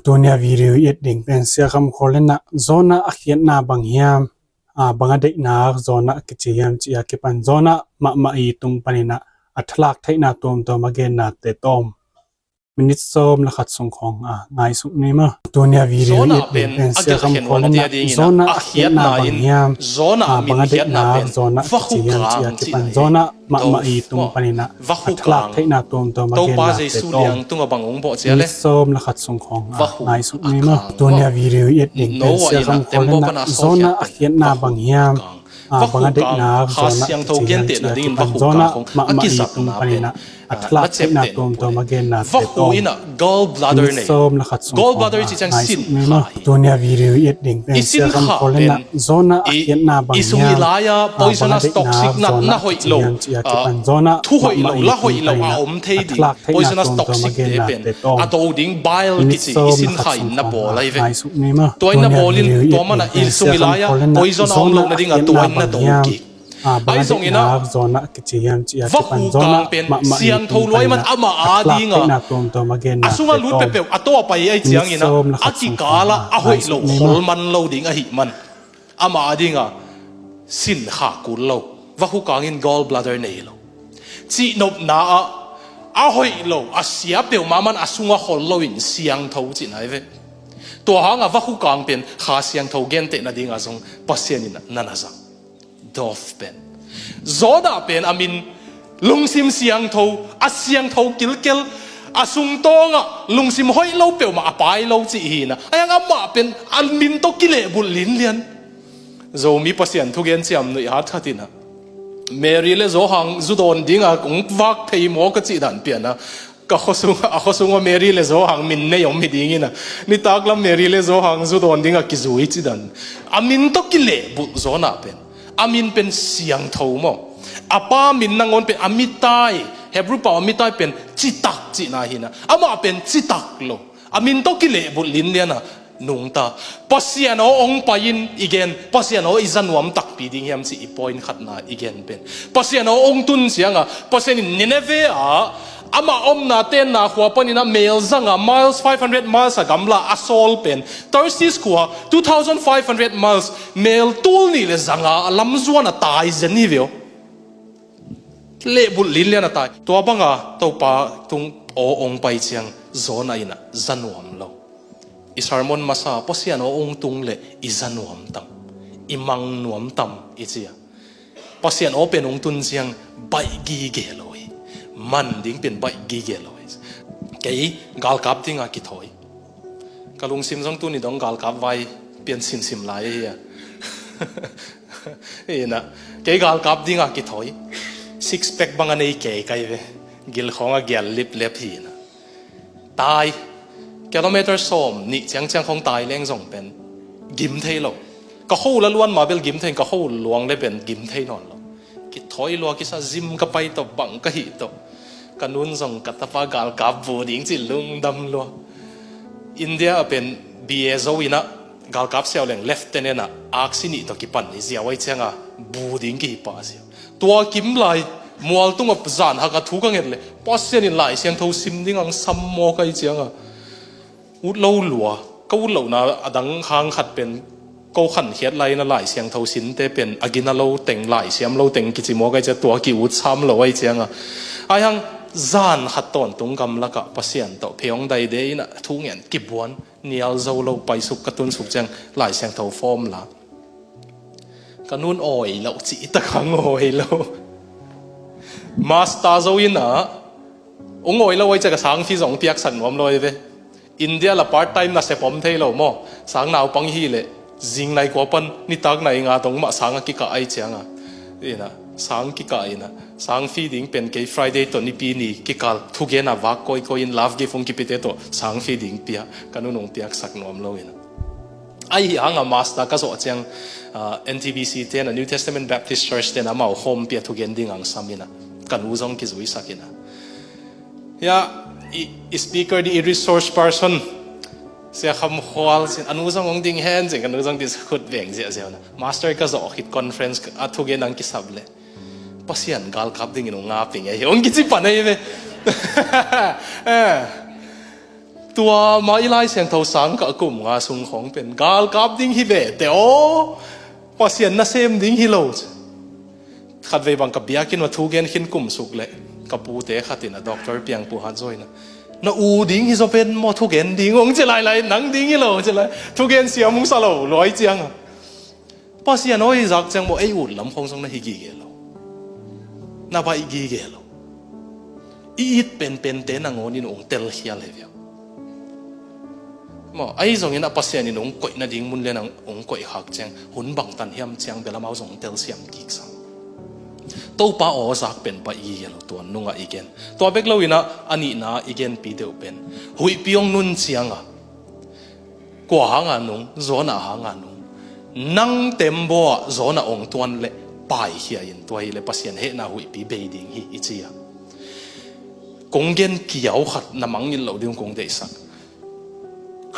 ตัวเนี้ยวิดีโอเอ็ดดิ้งเป็นเสียคำคนเล่นนะโซน่าอักเขียนหน้าบางยามบางเด็กหน้าโซน่ากิจยามจีอากิปันโซน่ามาอีตุงปนินะอัตลักษณ์ไทยนาตัวมาเกณฑ์นาเตตอมมินิโซมละขัดส่งของนายสุนีมาตัวเนี้ยวิดีโอเอ็ดดิ้งเป็นเสียคำคนเล่นนะโซน่าอักเขียนหน้าบางยามบางเด็กหน้าโซน่ากิจยามจีอากิปันโซน่ามาอีตุงปนินะอัตลักษณ์ไทยนาตัวมาเกณฑ์นาเตตอมมินิโซมละขัดส่งของนายสุนีมาตัวเนี้ยวิดีโอเอ็ดดิ้งเป็นเสียคำคนเล่นนะโซน่าอักเขียนหน้าบางยามบางเด็กหน้าโซน่ากิจยามจีอากิปันโซน่ามาอีตุงปนินะอัตลักษณ์ไทยนาตัวมาเกณฑ์นาเตตอมgallbladder โซมละขัดส่งของ จีจังสินตัวเนี้ยวิดีโอเอ็ดดิ้งเป็นเสียคำคนเล่นนะโซน่าอักเขียนหน้าบางยามบางเด็กหน้าโซน่ากิจยามจีอากิปันโซน่ามาอีตุงปนินะอัตลักษณ์ไทยนาตัวมาเกณฑ์นาเตตอมadoding bile kichi isin khai na bola ive ตัว na bolin to mana il sungilaya poison ong lo na dinga tuan na to ki ai song ina zona kichiam chi va hu kang pen siang tho loi man ama adi nga asunga lut pe pe ato pai ai chiang ina aki kala a hoi lo hol man lo ding a hi man ama adi nga sin kha kul lo va hu kang in gall bladder nei lo chi nop na a hoi lo a sia pe ma man asunga hol lo in siang tho chi nai veตัวหางว่าคู่กลางเป็นขาเสียงทเกนเตนะดิ่งอาซงปัสเซียนินันอาซังดอฟเป็นโซดาเป็นอามินลุงซิมเสียงทอาเสียงทกิลเกลอาซุงตองอะลุงซิมห้อยเล่าเปียวมาอปายเล่าจีหินะไอ้ยังอามาเป็นอามินตกิเลบุลินเลียนโซมีปัสเซียนทุเกนเสียมนุยฮัดขัดินะเมรีเลโซหังจุดโดนดิ่งอากงวักเทียมก็จีดันเปียนะก็ข้อสูงว่าเมรีเลโซหังมินเนี่ยยอมไม่ดิ้งนะนี่ตากลำเมรีเลโซหังสุดโดนดิ้งกิจุยจิดันอามินตกิเลบุโซน่าเป็นอามินเป็นเสียงทมอาป้ามินนางอนเป็นอามิตายเฮบรูปอามิตายเป็นจิตักจินาหินะอามาเป็นจิตักโลอามินตกิเลบุลินเนี่ยนะนุ่งตาปัสยานอองไปยินอีกเกนปัสยานออิจันวมตักปีดิ้งยามสิอีพอยน์ขัดนาอีกเกนเป็นปัสยานอองตุนเสียงอ่ะปัสยานินเนเวอาอามาอมนาเต้นนาหัวปนินะเมลซังอ่ะ miles 500 miles อะกำละอโซลเป็น Thursday school 2,500 miles เมลตูลนี่เลยซังอ่ะลำจวนอ่ะตายเจนี่เวียวเละบุลินเลียนอ่ะตายตัวบังอ่ะตัวป้าตุงโอองไปเชียงโซนายนะจันวมเราอิสารมอนมาซาพอเสียนโอองตุงเละอิจันวมตัมอิมังนวมตัมอิเจียพอเสียนโอเป็นองตุนเชียงใบกีเกลอยมันดิ้งเป็นใบกีเกลอยแกกาลกับดิ้งอากิถอยกาลุงซิมซงตุนี่ต้องกาลกับไว้เปลี่ยนซิมลายเฮียเห็นนะแกกาลกับดิ้งอากิถอยซิกแพคบางอันนี้แกไกเวกิลของอาเกลลิบเล็บหีนะตายกิโลเมตรสมนี่เจียงของตายเลี้ยงส่งเป็นกิมเทโลก็คู่ละล้วนมาเป็นกิมเทก็คู่ลวงได้เป็นกิมเทนอนหรอกกิถอยลัวกิซาซิมก็ไปตบบังก็หิตบกันนุ่นส่งกัตตาปากาลกับบูดิ้งจิลุงดำลัวอินเดียเป็นบีเอโซวินะกาลกับเซลเลงเลฟเทเนนะอักซินิตกิปันนี่เสียไว้เชียงอ่ะบูดิ้งกี่ปาเสียตัวกิมไหลมัวตุ้งกับจานหักทุกข์เงี้ยเลยพอเสียนี่ไหลเสียงทูซิมดิ้งอังซัมโมกันเชียงอ่ะอุดเล่าหลัวก็อุดเล่านะดังหางขัดเป็นก็ขันเฮียดไหลนะไหลเสียงทูสินแต่เป็นอากินาเล่าเต็งไหลเสียมเล่าเต็งกิจิโมกันจะตัวกิอุดซ้ำเล่าไว้เชียงอ่ะไอ้ยังจานขัดตอนตุงกำลักะพอเสียนต่อเพียงใดเดย์นะทุกเงี้ยกิบวนเนียลเจ้าเล่าไปสุกกระตุนสุกจังไหลเสียงทูฟอร์มละกันนู่นอ่อยเล่าจีตะขังอ่อยเล่ามาสตาร์โซอินะองอ่อยเล่าไว้จะกระสังที่สองเปียกสันวมลอยเวอินเดียละพาร์ทไทม์นะเสพผมเทย์เราหม้อสังนาวปังฮีเลยจิงในกว่าปันนี่ตักในงาตรงมาสังกิกะไอเจียงอ่ะนี่นะสังกิกะไอนะสังฟีดิ้งเป็นเกย์ฟรายเดย์ตัวนี้ปีนี้กิกาลทุกเย็นนะวักก้อยอินลาฟเกย์ฟงกิปิเตโตสังฟีดิ้งเปียกันนู่นเปียกสักนวมลอยนะไอ้หางมาสตาร์ก็สอดเจียงNTBC เต้น New Testament Baptist Church เต้นมาเอาโฮมเปียทุกเย็นดิ้งอังสามินะกันอุจงกิจวิสักินะยาspeaker di resource person เสียคำขวัญสิอนุสังองดิ้งแฮนสิกันอนุสังดิสคุดเวงเสียนะ master ก็จะออกฮิตคอนเฟรนซ์อัทุกเย็นอังกิสับเลยภาษาอังกฤษกับดิ้งอินงาปิงไอ้องกิจิปันไอ้เว้ ตัวมาอีไลเสียงเท่าสังกับกลุ่มงาสุงของเป็นกาลกับดิ้งฮิเบแต่โอ้พอเสียนน่าเซมดิ้งฮิโลขัดเวบังกับเบียกินว่าทุกเกนขินกลุ่มสุกเละกับปูเตะขัดตินะด็อกเตอร์เปียงปูฮัดจอยนะน่าอูดิ้งฮิโซเป็นมอทุกเกนดิ้งองจะไล่นังดิ้งฮิโลจะไล่ทุกเกนเสียมุงสโลร้อยเจียงพอเสียน้อยรักจังบอกไอ้อุ่นลำคงทรงน่าฮิกิเกลน่าไปฮิกิเกลอีดเป็นเตนังโอนินองเตลเฮียเลยเดียวไอ้ส่งยินอภัสยานินองก่อยนาดิ้งมุนเลนังองก่อยหักเจงหุ่นบังตันเฮียมเจงเบลามาส่งเตลเสียมกิกสังตัวป้าอ๋อสักเป็นป้าอีเกลตัวนุ่งอีเกนตัวเบกเลวินะอันนี้นะอีเกนปีเดียวเป็นหุยปีองนุนเสียงกว่าหางานุงโซน่าหางานุงนั่งเต็มบ่โซน่าองตัวนั่นเลยไปเฮียยินตัวเลยภัสยาเฮน่าหุยปีเบดิ้งฮีอิจิยกงเกนเกี่ยวขัดน้ำมังยินเหล่าดิ้งกงเดสัก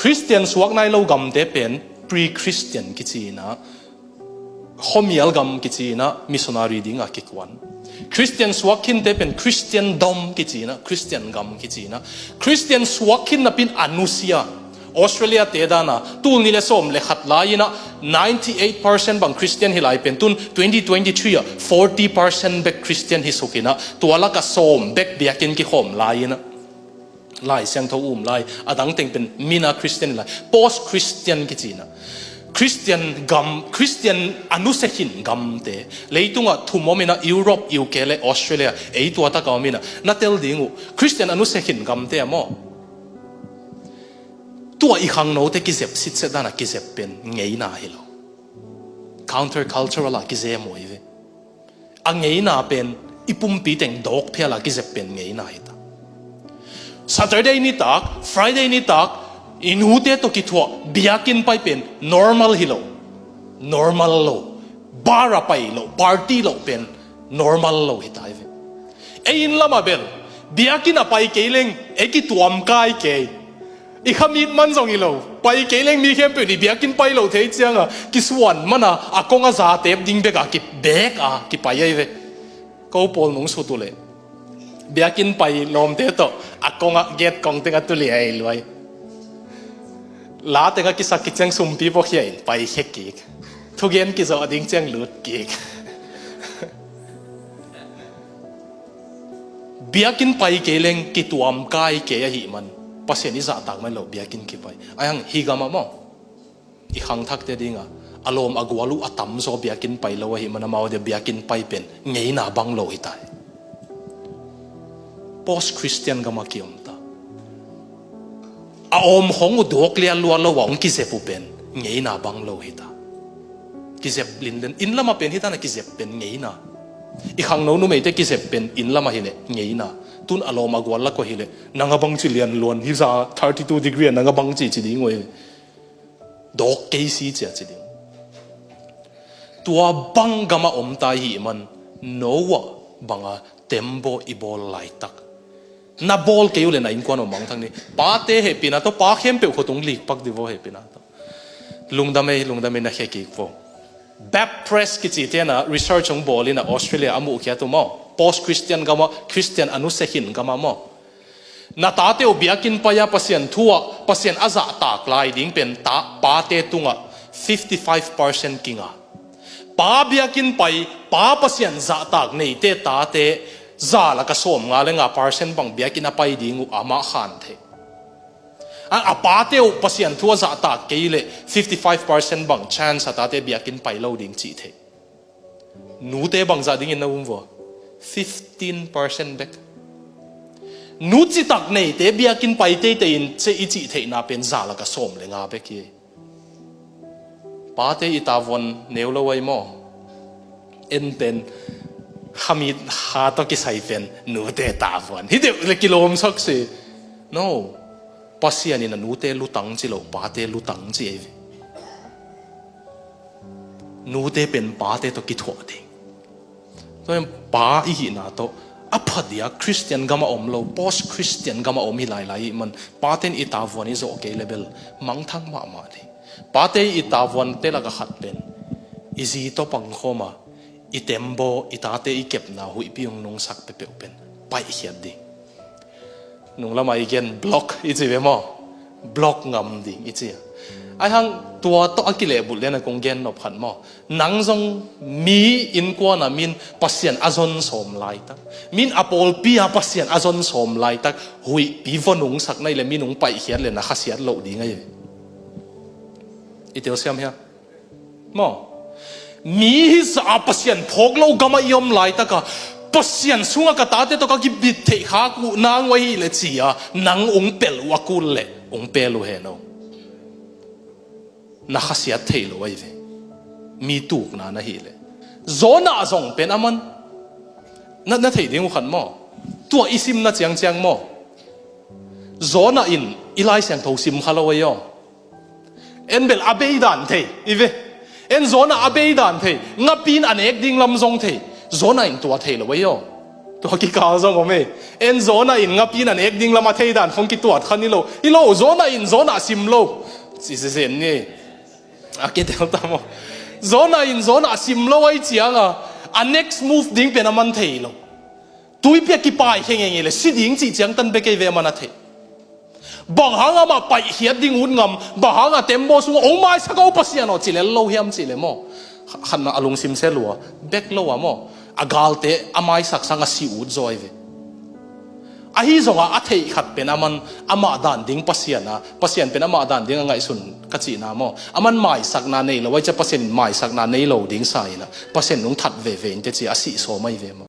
คริสเตียนสวกนายเรากำเตเป็นพรีคริสเตียนกิจีนะขมีอัลกำกิจีนะมิสนารีดิ้งอากิกวันคริสเตียนสวกขินเตเป็นคริสเตียนดอมกิจีนะคริสเตียนกำกิจีนะคริสเตียนสวกขินนะเป็นอนุเซียออสเตรเลียเตดานะตูนนี่เลสอมเลขัดลายนะ98% บางคริสเตียนฮิลายเป็นตุน2023 40% เบกคริสเตียนฮิสุกินะตัวละก็สอมเบกเบียกินกิขมลายนะลายเสียงทูลายอดังเต็งเป็นมินาคริสเตียนลายโพสคริสเตียนกิจีนะคริสเตียนกัมคริสเตียนอนุเซหินกัมเตเลยตุงอ่ะทุ่มโมมินะยุโรปยูเคและออสเตรเลียตัวตะกามินะนัดเตลดิ้งคริสเตียนอนุเซหินกัมเตะมั้งตัวอีกครั้งโน้ตกิเจ็บสิทธิ์เสดานะกิเจ็บเป็นไงน่าฮิโล counter cultural ละกิเจ็บมวยเวอันไงน่าเป็นอีปุ่มปีเต็งดอกเพียละกิเจ็บเป็นไงน่าฮิตา Saturday นี่ตัก Friday นี่ตักอินหูเตะตัวกิทัวบิยากินไปเป็น normal ฮิโล normal โลบาร์ไปโล party โลเป็น normal โลฮิตาเวไอ้อินละมาเป็นบิยากินไปเกลิงไอ้กิตัวมกายเกอีขมิดมันส่งอีโลไปเกลิงมีแค่เป็นเบียกินไปโลเทียจังกิสวนมันอากงอาซาเต็บดิ้งเบกกิเบกกิไปยัยเวก็ปอลนุ่งสุดตัวเลยเบียกินไปลมเตะต่ออากงเกตกองเตะตัวเลยไอ้ลอยลาเตะกิสักกิจังสุ่มปีพวกเฮียไปเฮกกิกทุกเย็นกิสอดิ้งจังหลุดกิกเบียกินไปเกลิงกิตัวมกายเกยหิมันภาษานี้จะต่างไม่หลบเบียกินกี่ไปไอ้ยังฮิกามาโมอีกครั้งทักเตดิ้งอารมณ์อากวาลุอัตมโซเบียกินไปแล้วหิมันมาว่าเดียเบียกินไปเป็นไงน่าบังโลหิตายpost Christian ก็มาเกี่ยวตาอารมณ์ของอุดอกเลียลัวละหวังกิเซปุเป็นไงน่าบังโลหิตากิเซปลินเดนอินละมาเป็นฮิตานะกิเซปเป็นไงน่าอีกครั้งโน้นไม่ได้กิเซปเป็นอินละมาเห็นไงน่าตุนอารมณ์มากว่าละก็เห็นเลยนางบังจีเลียนล้วนฮิซา32 degree นางบังจีจีดิ้งเว้ยดอกเกสีเจ้าจีดิ้งตัวบังกามาอมตาหิมันโนวะบังเต็มโบอีบอลไลตักนับบอลเกี่ยวเลยนะอินกวนอมังทั้งนี้ป้าเตะเฮปินาตัวป้าเข้มเปียวขดงลีกปักดิวเฮปินาตัวลุงดำไม่นะเฮกิกโฟแบบเพรสกิจิเตนะ research ของบอลนะออสเตรเลียอามุขยาตัวมั้ง post Christian ก็มาคริสเตียนอนุเซหินก็มามั้งนาตาเตอเบียกินไปยาพัสยันทั่วพัสยันอาซาตากลายดิ้งเป็นตาป้าเตะตุง55% กิงป้าเบียกินไปป้าพัสยันซาตากในเตตาเตซาละก็สมงาเลง%บังเบียกินไปดิ้งอามาขันเทอาป้าเตอพัสยันทั่วซาตากเกยเล55% บัง chance ตาเตเบียกินไปเล่าดิ้งจีเทนูเตบังซาดิ้งนะวุ้งวัว15% เบกนูจิตักในเตเบียกินไปเตอินเจอิจิเทน่าเป็นซาละก็สมเลยงาเบกยี่ป้าเตอิตาวันเนวละไว้มอเอ็นเป็นขมิดหาตกิใส่เป็นนูเตตาวันฮิเดเลกิโลมสักสิ no ปัสยานี่นะนูเตลุตังจิโลป้าเตลุตังจิเอวินูเตเป็นป้าเตตกิถวดเองตัวยังป้าอีหินาโตอภัดยาคริสเตียนกามาอมโล post Christian กามาอมฮิไลไลมันป้าเตนอิตาวันนี่จะโอเคเลเวลมังทั้งมาดิป้าเตอิตาวันเตละก็ขัดเป็นอิจิโตปังโคมาอิเต็มโบอิตาเตอิเก็บนาหุยพิยงนงสักเปเปเป็นไปเขียดดินงละมาอีกเกนบล็อกอิจิเวมอ block ngam ding i chia ai hang tua to akile bul le na kong gen no phan mo nang jong mi in kwa na min pasien azon som lai tak min apol pia pasien azon som lai tak hui pi vonung sak nai le minung pai hian le na khasiat lo ding ai itel siam hia mo mi hi sa pasien phok lo gama yom lai taka pasien sunga ka ta te to ka ki bit the kha ku nang wai le chia nang ong pel wa kul le ong pelu he no na khasiat thei lo ai ve mi tu na na hi le zona zong pen aman na thei ding khan mo tua isim na chiang chiang mo zona in ilai sang tho sim khalo yo en bel abeidan thei ive en zona abeidan thei ngapin anek ding lam zong thei zona in tua thei lo yo to ki ka zong me en zona in ngapin anek ding lam a thei dan phong ki tuat khan ni lo i lo zona in zona sim lo si se sen ni ake tel ta mo zona in zona sim lo ai chianga a next move ding pen aman thei lo tui pe ki pai heng le si ding chi chiang tan be ke ve mana thei bang hanga ma pai hiat ding un ngam ba hanga tembo sunga oh my sako pasiano chile lo hiam chile mo khanna alung sim se lo back lo mo agalte amai sak sanga si ud zoi ve ahi zonga athei khat pen aman ama dan ding pasian pen ama dan ding ngai sun kachi na mo aman mai sak na nei lo wai cha pasien mai sak na nei lo ding sai na pasien nung that ve ve te chi asi so mai ve mo